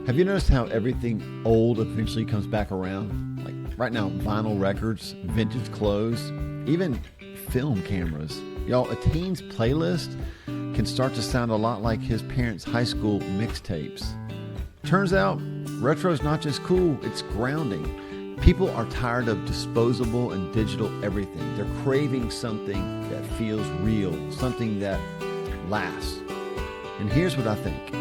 Have you noticed how everything old eventually comes back around? Like right now, vinyl records, vintage clothes, even film cameras. Y'all, a teen's playlist can start to sound a lot like his parents' high school mixtapes. Turns out, retro's not just cool, it's grounding. People are tired of disposable and digital everything. They're craving something that feels real, something that lasts. And here's what I think.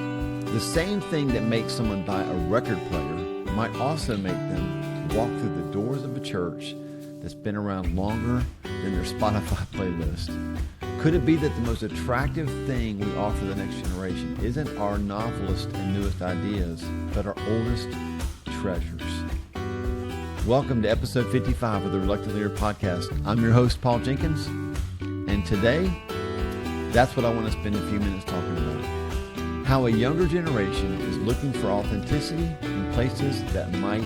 The same thing that makes someone buy a record player might also make them walk through the doors of a church that's been around longer than their Spotify playlist. Could it be that the most attractive thing we offer the next generation isn't our novelist and newest ideas, but our oldest treasures? Welcome to episode 55 of the Reluctant Leader podcast. I'm your host, Paul Jenkins, and today, that's what I want to spend a few minutes talking about. How a younger generation is looking for authenticity in places that might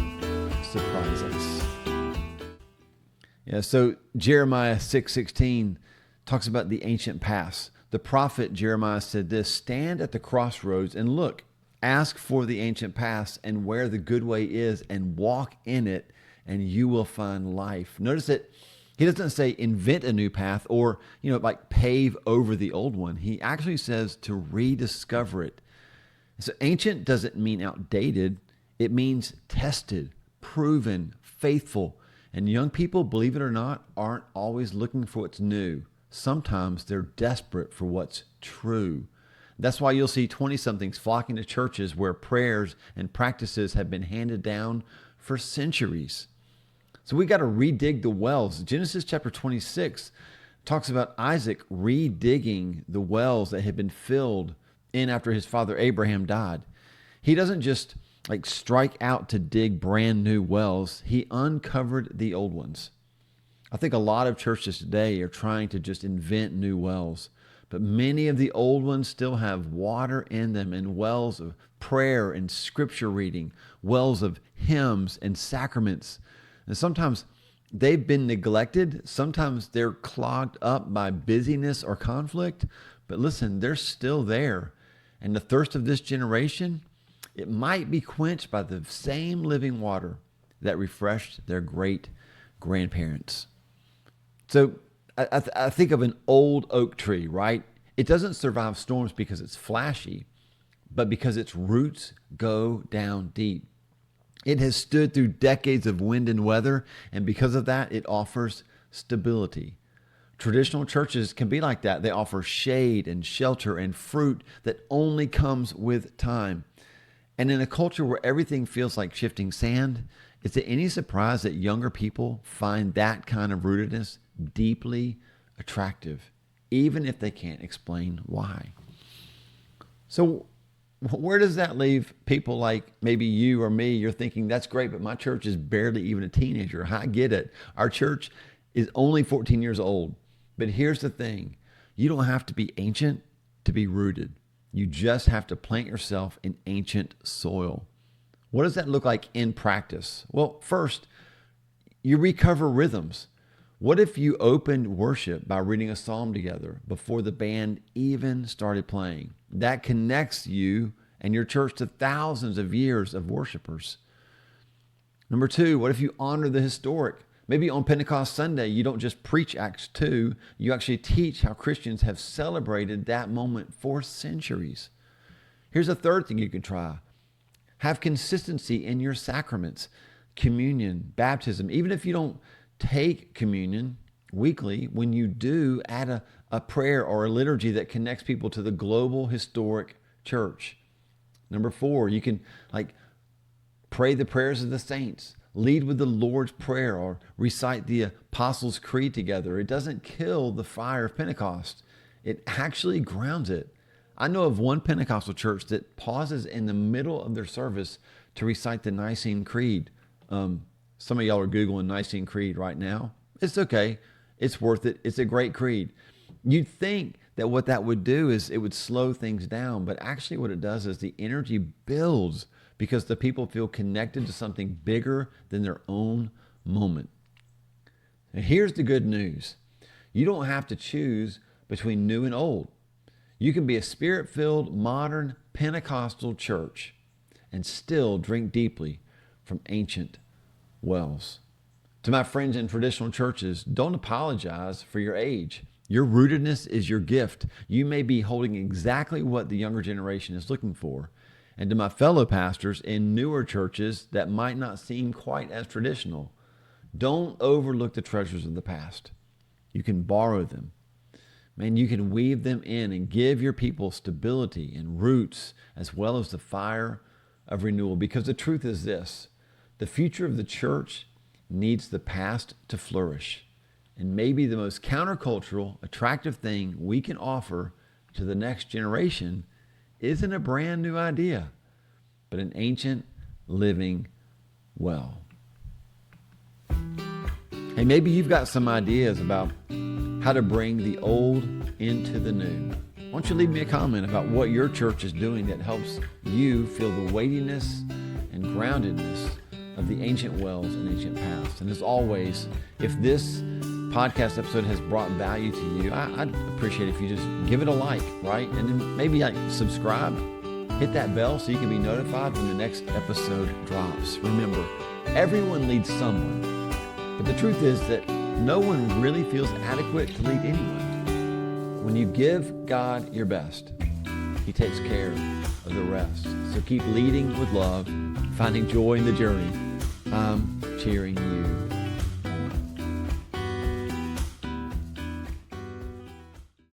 surprise us. So Jeremiah 6:16 talks about the ancient past. The prophet Jeremiah said this: "Stand at the crossroads and look, ask for the ancient past and where the good way is and walk in it, and you will find life." Notice that he doesn't say invent a new path or, like pave over the old one. He actually says to rediscover it. So ancient doesn't mean outdated. It means tested, proven, faithful. And young people, believe it or not, aren't always looking for what's new. Sometimes they're desperate for what's true. That's why you'll see 20-somethings flocking to churches where prayers and practices have been handed down for centuries. So we got to redig the wells. Genesis chapter 26 talks about Isaac redigging the wells that had been filled in after his father Abraham died. He doesn't just strike out to dig brand new wells. He uncovered the old ones. I think a lot of churches today are trying to just invent new wells, but many of the old ones still have water in them, and wells of prayer and scripture reading, wells of hymns and sacraments. And sometimes they've been neglected. Sometimes they're clogged up by busyness or conflict. But listen, they're still there. And the thirst of this generation, it might be quenched by the same living water that refreshed their great grandparents. So I think of an old oak tree, right? It doesn't survive storms because it's flashy, but because its roots go down deep. It has stood through decades of wind and weather, and because of that, it offers stability. Traditional churches can be like that. They offer shade and shelter and fruit that only comes with time. And in a culture where everything feels like shifting sand, is it any surprise that younger people find that kind of rootedness deeply attractive, even if they can't explain why? So where does that leave people like maybe you or me? You're thinking, that's great, but my church is barely even a teenager. I get it. Our church is only 14 years old. But here's the thing. You don't have to be ancient to be rooted. You just have to plant yourself in ancient soil. What does that look like in practice? Well, first, you recover rhythms. What if you opened worship by reading a psalm together before the band even started playing? That connects you and your church to thousands of years of worshipers. Number two, what if you honor the historic? Maybe on Pentecost Sunday, you don't just preach Acts 2, you actually teach how Christians have celebrated that moment for centuries. Here's a third thing you can try. Have consistency in your sacraments, communion, baptism. Even if you don't take communion weekly, when you do, add a prayer or a liturgy that connects people to the global historic church. Number four, you can pray the prayers of the saints. Lead with the Lord's Prayer or recite the Apostles' Creed together. It doesn't kill the fire of Pentecost. It actually grounds it. I know of one Pentecostal church that pauses in the middle of their service to recite the Nicene Creed. Some of y'all are Googling Nicene Creed right now. It's okay. It's worth it. It's a great creed. You'd think that what that would do is it would slow things down, but actually what it does is the energy builds because the people feel connected to something bigger than their own moment. And here's the good news. You don't have to choose between new and old. You can be a spirit-filled, modern, Pentecostal church and still drink deeply from ancient wells. To my friends in traditional churches, don't apologize for your age. Your rootedness is your gift. You may be holding exactly what the younger generation is looking for. And to my fellow pastors in newer churches that might not seem quite as traditional, don't overlook the treasures of the past. You can borrow them. Man, you can weave them in and give your people stability and roots as well as the fire of renewal. Because the truth is this, the future of the church needs the past to flourish. And maybe the most countercultural, attractive thing we can offer to the next generation isn't a brand new idea, but an ancient living well. Hey, maybe you've got some ideas about how to bring the old into the new. Why don't you leave me a comment about what your church is doing that helps you feel the weightiness and groundedness of the ancient wells and ancient past. And as always, if this podcast episode has brought value to you, I'd appreciate it if you just give it a like, right? And then maybe subscribe, hit that bell so you can be notified when the next episode drops. Remember, everyone leads someone, but the truth is that no one really feels adequate to lead anyone. When you give God your best, He takes care of the rest. So keep leading with love, finding joy in the journey. I'm cheering you